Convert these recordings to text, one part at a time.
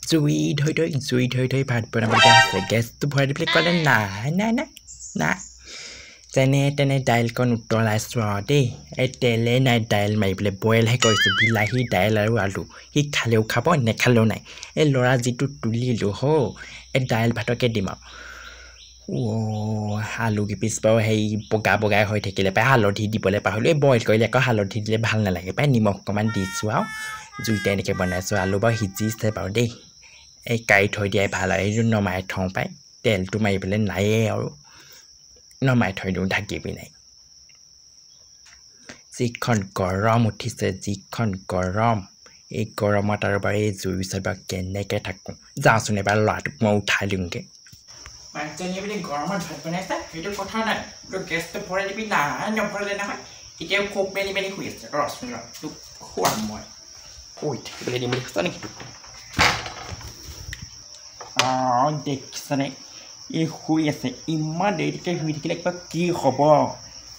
জুই ধৰি ভাত বনাবলগীয়া হৈছে গেছটো ভৰাই দি পেলাই ক'লে নাই যেনে তেনে দাইলকণ উতলাইছোঁ আৰু দেই এই তেলে নাই দাইল মাৰি পেলাই বইলহে কৰিছোঁ বিলাহী দাইল আৰু আলু সি খালেও খাব নেখালেও নাই এই ল'ৰা যিটো তুলিলোঁ এই দাইল ভাতকে দিম আৰু আলু কিপিচ বাৰু হেৰি বগা হৈ থাকিলে পাই হালধি দিবলৈ পাহৰিলোঁ এই বইল কৰিলে আকৌ হালধি দিলে ভাল নালাগে পাই নিমখ অকণমান দিছোঁ আৰু জুইতে এনেকৈ বনাইছোঁ আলু বাৰু সিজিছে বাৰু দেই এই কাঢ়ি থৈ দিয়াই ভাল আৰু এইটো নমাই থওঁ পাই তেলটো মাৰিবলৈ নায়েই আৰু নমাই থৈ দিওঁ ঢাকি পিনে যিখন গৰম উঠিছে এই গৰমত আৰু বাৰু এই জুইৰ ওচৰত বাৰু কেনেকৈ থাকোঁ যাওঁচোন এবাৰ ল'ৰাটোক মই উঠাই দিওঁগৈ মাকজনীয়ে বুলি গৰমত ভাত বনাইছে সেইটো কথা নাই গেছটো ভৰাই দিবি নাই নভৰালে নহয় এতিয়াও খুব মেলি শুই আছে ৰচোন তোক খুৱাম মই শুই থাকিবলৈ দিম বুলি কৈছা নেকি তোক দেখিছানে এই শুই আছে ইমান দেৰিকৈ শুই থাকিলে কিবা কি হ'ব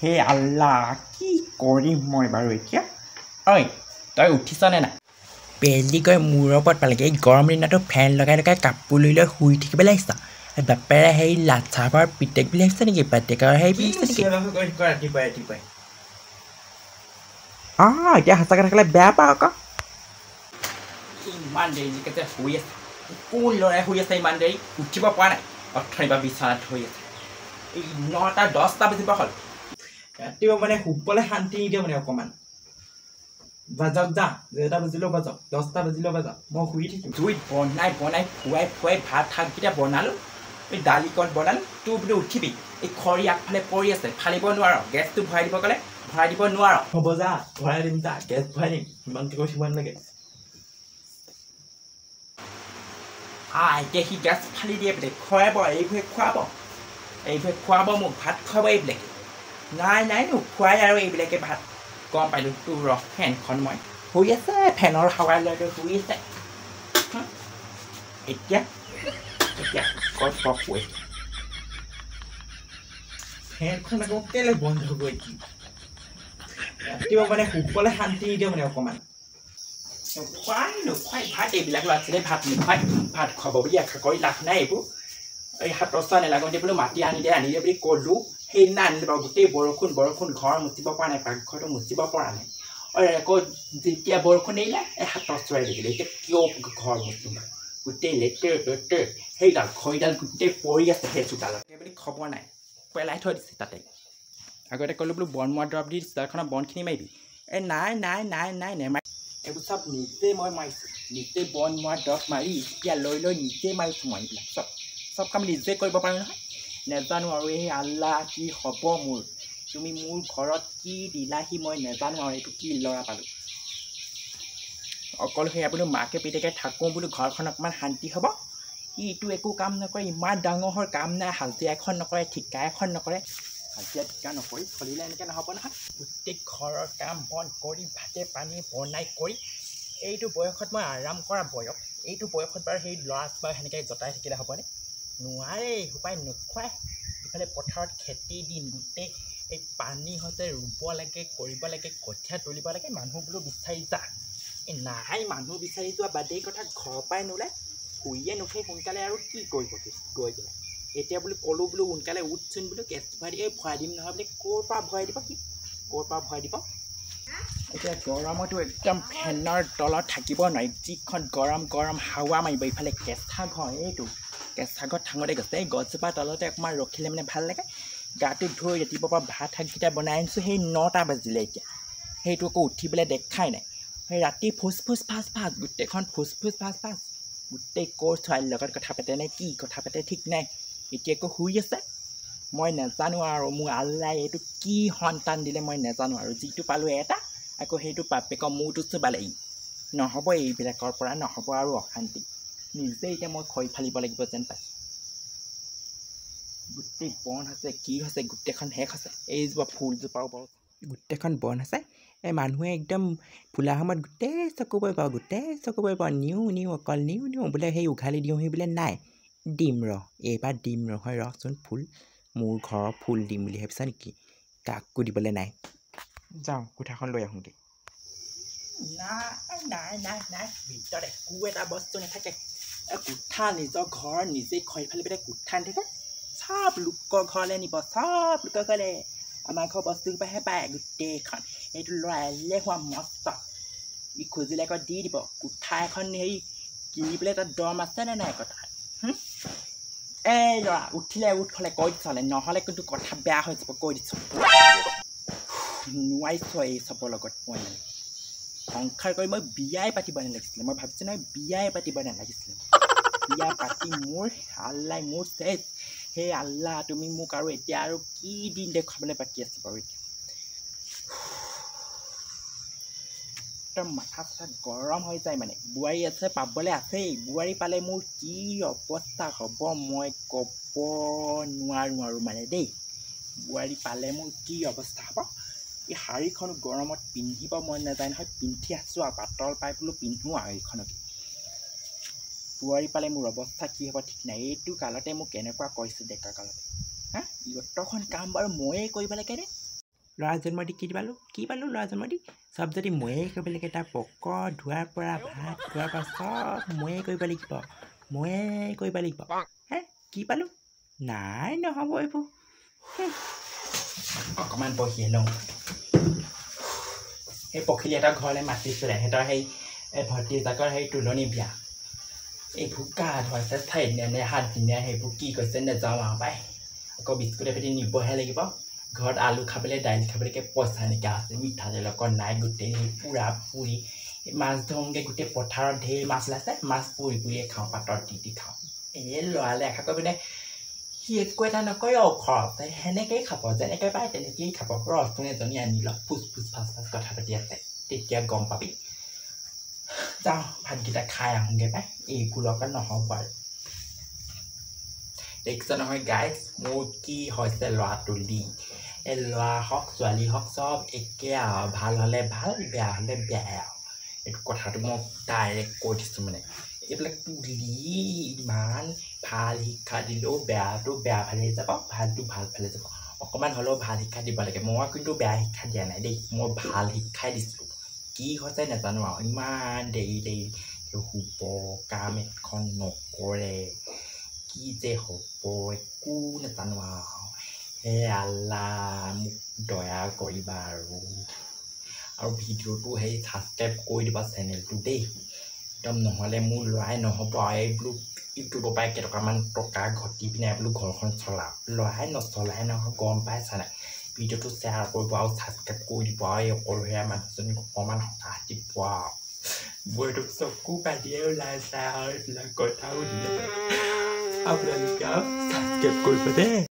হে আল্লাহ কি কৰিম মই বাৰু এতিয়া ঐ তই উঠিছনে নাই পেলি গৈ মূৰৰ ওপৰত পালেগৈ এই গৰম দিনতো ফেন লগাই কাপোৰ লৈ শুই থাকিবলৈ আহিছা বাপেৰে সেই লাচাবৰ পিতেক বুলি আহিছে নেকি বাটেকৰ সেই ৰাতিপুৱাই এতিয়া সঁচা কথা ক'লে বেয়া পাওঁ আকৌ ইমান দেৰিলৈকে শুই আছে কোন ল'ৰাই শুই আছে ইমান দেৰি উঠিব পৰা নাই অথনিবা বিচনাত শুই আছে এই 9টা 10টা বাজিব হ'ল ৰাতিপুৱা মানে শুবলৈ শান্তি নিদিয়ে মানে অকণমান বাজক যা 9টা বাজিলেও বাজক 10টা বাজিলেও বাজক মই শুই থাকিম জুইত বনাই খুৱাই ভাত শাককেইটা বনালোঁ এই দালিকণ বনালোঁ তোৰ বোলে উঠিবি এই খৰি আগফালে পৰি আছে ফালিব নোৱাৰ গেছটো ভৰাই দিব ক'লে ভৰাই দিব নোৱাৰ হ'ব যা ভৰাই দিম যা গেছ ভৰাই দিম ইমানকৈ কৈছোঁ ইমান লাগে এতিয়া সি গেছ ফালি দিয়ে বোলে খুৱাব এইবোৰে খুৱাব মোক ভাত খুৱাব এইবিলাকে নাই নোখোৱাই আৰু এইবিলাকে ভাত গম পালোঁ তোৰ ফেনখন মই শুই আছে ফেনৰ হাৱা লৈ শুই আছে এতিয়া ক'ত শুৱে ফেনখন আকৌ কেলৈ বন্ধ কৰি কি ৰাতিপুৱা মানে শুবলৈ শান্তি নিদিয়ে মানে অকণমান নোখোৱাই ভাত এইবিলাক ল'ৰা ছোৱালীয়ে ভাত নোখোৱাই ভাত খুৱাব বুলি আশা কৰি লাভ নাই এইবোৰ এই হাতৰ চোৱা নেলাগতে বোলো মাটি আনি দে বুলি ক'লোঁ সেইদিনা আনিলে বাৰু গোটেই বৰষুণ ঘৰ মুচিব পৰা নাই পাকঘৰটো মুচিব পৰা নাই আকৌ যেতিয়া বৰষুণ এৰিলে এই হাতৰ চোৱাই লাগিলে এতিয়া কিয় ঘৰ মুচিম গোটেই লেতেৰ সেইডাল খৰিডাল গোটেই পৰি আছে সেই চোতালত বুলি খবৰ নাই পেলাই থৈ দিছে তাতে আগতে ক'লোঁ বোলো বন মৰা দৰৱ দি চোতালখনৰ বনখিনি মাৰিবি এই নাই নেমাৰি এইবোৰ চব নিজেই মই মাৰিছোঁ নিজেই বন মৰা দৰৱ মাৰি এতিয়া লৈ নিজেই মাৰিছোঁ মই এইবিলাক চব কাম নিজে কৰিব পাৰোঁ নহয় নেজানো আৰু এই আল্লাহ কি হ'ব মোৰ তুমি মোৰ ঘৰত কি দিলাহি মই নেজানো আৰু এইটো কি ল'ৰা পালোঁ অকল সেয়া বোলো মাকে পিতেকে থাকোঁ বোলো ঘৰখন অকণমান শান্তি হ'ব ইটো একো কাম নকৰে ইমান ডাঙৰ কাম নাই হাজিৰা এখন নকৰে ঠিকা এখন নকৰে হাজিৰা ঠিকা নকৰি চলিলে এনেকৈ নহ'ব নহয় গোটেই ঘৰৰ কাম বন কৰি ভাতে পানী বনাই কৰি এইটো বয়সত মই আৰাম কৰা বয়স এইটো বয়সত বাৰু সেই ল'ৰা ছোৱালী সেনেকৈ জতাই থাকিলে হ'বনে নোৱাৰে উপায় নোখোৱাই ইফালে পথাৰত খেতি দিন গোটেই এই পানী হৈছে ৰুব লাগে কৰিব লাগে কঠীয়া তুলিব লাগে মানুহ বোলো বিচাৰি যা এই নাই মানুহ বিচাৰি যোৱা বাদেই কথা ঘৰৰ পৰাই নোলায় শুইয়ে নুঠে সোনকালে আৰু কি কৰিব গৈ পেলাই এতিয়া বোলো ক'লোঁ বোলো সোনকালে উঠচোন বোলো গেছ ভৰাই এই ভৰাই দিম নহয় বোলে ক'ৰ পৰা ভৰাই দিব এতিয়া গৰমতো একদম ফেনৰ তলত থাকিব নোৱাৰি যিখন গৰম হাৱা মাৰিব ইফালে কেঁচা ঘৰ এইটো কেঁচা ঘৰত থাঙতে গৈছে এই গছজোপাৰ তলতে অকণমান ৰখিলে মানে ভাল লাগে গাটো ধুই ৰাতিপুৱাৰ পৰা ভাত শাককেইটা বনাই আনিছোঁ সেই 9টা বাজিলে এতিয়া সেইটো আকৌ উঠিবলৈ দেখাই নাই সেই ৰাতি ফুচ ফাচ গোটেইখন ফুচ ফাচ গোটেই ক'ৰ ছোৱালীৰ লগত কথা পাতে নে কি কথা পাতে ঠিক নাই এতিয়া আকৌ শুই আছে মই নেজানো আৰু মোৰ আল্লাই এইটো কি সন্তান দিলে মই নেজানো আৰু যিটো পালোঁ এটা আকৌ সেইটো বাপেকৰ মূৰটো চুবালেই নহ'ব এইবিলাকৰ পৰা নহ'ব আৰু অশান্তি নিজে এতিয়া মই খৰি ফালিব লাগিব যেন পাইছোঁ গোটেই বন হৈছে কি হৈছে গোটেইখন শেষ হৈছে এইজোপা ফুলজোপাও বাৰু গোটেইখন বন আছে এই মানুহে একদম ফুলা সময়ত গোটেই চকু পৰিব নিউ অকল নিউ বোলে সেই উঘালি দিওঁহি বোলে নাই দিম এইবাৰ দিম হয় ৰচোন ফুল মোৰ ঘৰৰ ফুল দিম বুলি ভাবিছা নেকি কাকো দিবলৈ নাই যাওঁ কোঠাখন লৈ আহোঁগৈ নাই ভিতৰত একো এটা বস্তু নাথাকে কুঠা নিজৰ ঘৰ নিজে খৰি ফালি পেলাই কুঠা থাকে চব লোকৰ ঘৰলৈ নিব চব লোকৰ ঘৰলৈ আমাৰ ঘৰ বস্তুবাহে পায় গোটেইখন এইটো ল'ৰা এলেহুৱা মস্ত ই খুজিলে আকৌ দি দিব কুঠা এখন হেৰি কিনিবলৈ তাত দম আছেনে নাই কথা এই ল'ৰা উঠিলে উঠলে কৈ দিছলে নহ'লে কিন্তু কথা বেয়া হৈ যাব কৈ দিছোঁ নোৱাৰিছোঁ এই চবৰ লগত মই সংসাৰ কৰি মই বিয়াই পাতিব নালাগিছিলে মই ভাবিছোঁ নহয় বিয়াই পাতিব নালাগিছিলে বিয়া পাতি মোৰ আল্লাই মোৰ চেচ সেই আল্লাহ তুমি মোক আৰু এতিয়া আৰু কি দিন দেখুৱাবলৈ বাকী আছে বাৰু এতিয়া একদম মাথা চাথা গৰম হৈ যায় মানে বোৱাৰী আছে পাবলৈ আছেই বোৱাৰী পালে মোৰ কি অৱস্থা হ'ব মই ক'ব নোৱাৰোঁ আৰু মানে দেই বোৱাৰী পালে মোৰ কি অৱস্থা হ'ব এই শাড়ীখন গৰমত পিন্ধিব মন নাযায় নহয় পিন্ধি আছোঁ আৰু পাতল পাই বোলো পিন্ধোঁ আৰু এইখনকে বোৱাৰী পালে মোৰ অৱস্থা কি হ'ব ঠিক নাই এইটো কালতে মোক কেনেকুৱা কৰিছে ডেকা কালতে হা ইহঁতৰখন কাম বাৰু ময়ে কৰিব লাগে নে ল'ৰা জন্ম দি কি পালোঁ ল'ৰা জন্ম দি চব যদি ময়ে কৰিব লাগে তাৰ পক ধোৱাৰ পৰা ভাত খোৱাৰ পৰা চব ময়ে কৰিব লাগিব হে কি পালোঁ নাই নহ'ব এইবোৰ অকণমান বহিয়ে লওঁ সেই পখিলীহঁতৰ ঘৰলৈ মাতিছিলে সিহঁতৰ সেই ভতিজাকৰ সেই তুলনি বিয়া এইবোৰ গা ধুৱাইছে 4 দিনীয়া নে 7 দিনীয়া সেইবোৰ কি কৈছে নেযাওঁ আৰু পাই আকৌ বিস্কুটে পেটি নিবহে লাগিব ঘৰত আলু খাবলৈ দাইল খাবলৈকে পইচা নাইকিয়া আছে মিঠাতেল অকণ নাই গোটেই সেই পুৰা পুৰি মাছ ধৰোঁগৈ গোটেই পথাৰত ঢেৰ মাছ ওলাইছে মাছ পুৰি পুৰিয়ে খাওঁ পাতত দি খাওঁ এই ল'ৰালে এষা কৈ পিনে সি একো এটা নকৰে আৰু ঘৰত সেনেকৈয়ে খাব যেনেকৈ পায় তেনেকৈয়ে খাব ৰচোন এজনী আনি লওক ফুচ ফাচ কথা পাতি আছে তেতিয়া গম পাবি যাওঁ ভাতকেইটা খাই আহোঁগৈ পাই এইবোৰ লগত নহ'ব আৰু দেখিছে নহয় গাইজ মোৰ কি হৈছে ল'ৰাটোলি এই ল'ৰা হওক ছোৱালী হওক চব একে আৰু ভাল হ'লে ভাল বেয়া হ'লে বেয়াই আৰু এইটো কথাটো মই ডাইৰেক্ট কৈ দিছোঁ মানে এইবিলাক তুলি ইমান ভাল শিক্ষা দিলেও বেয়াটো বেয়া ফালে যাব ভালটো ভাল ফালে যাব অকণমান হ'লেও ভাল শিক্ষা দিব লাগে মই কিন্তু বেয়া শিক্ষা দিয়া নাই দেই মই ভাল শিক্ষাই দিছিলোঁ কি হৈছে নাজানো আৰু ইমান দেৰি শুব কাম এখন নকৰে কি যে হ'ব একো নাজানো আৰু হে আল্লাহ মোক দয়া কৰিবা আৰু ভিডিঅ'টো সেই ছাবস্ক্ৰাইব কৰি দিবা চেনেলটো দেই একদম নহ'লে মোৰ ল'ৰাই নহ'ব আৰু এইবোৰ ইউটিউবৰ পৰাই কেইটকামান টকা ঘটি পিনে বোলো ঘৰখন চলাওঁ ল'ৰাই নচলাই নহয় গম পাইছা নাই ভিডিঅ'টো শ্বেয়াৰ কৰিব আৰু ছাবস্ক্ৰাইব কৰি দিব আৰু এই অকলশৰীয়া মানুহজনীক অকণমান সকাহ দিব আৰু বৈটো চকু পাতিয়ে ওলাই যায় আৰু এইবিলাক কথা সুধিলে আপোনালোকে ছাবস্ক্ৰাইব কৰিব দেই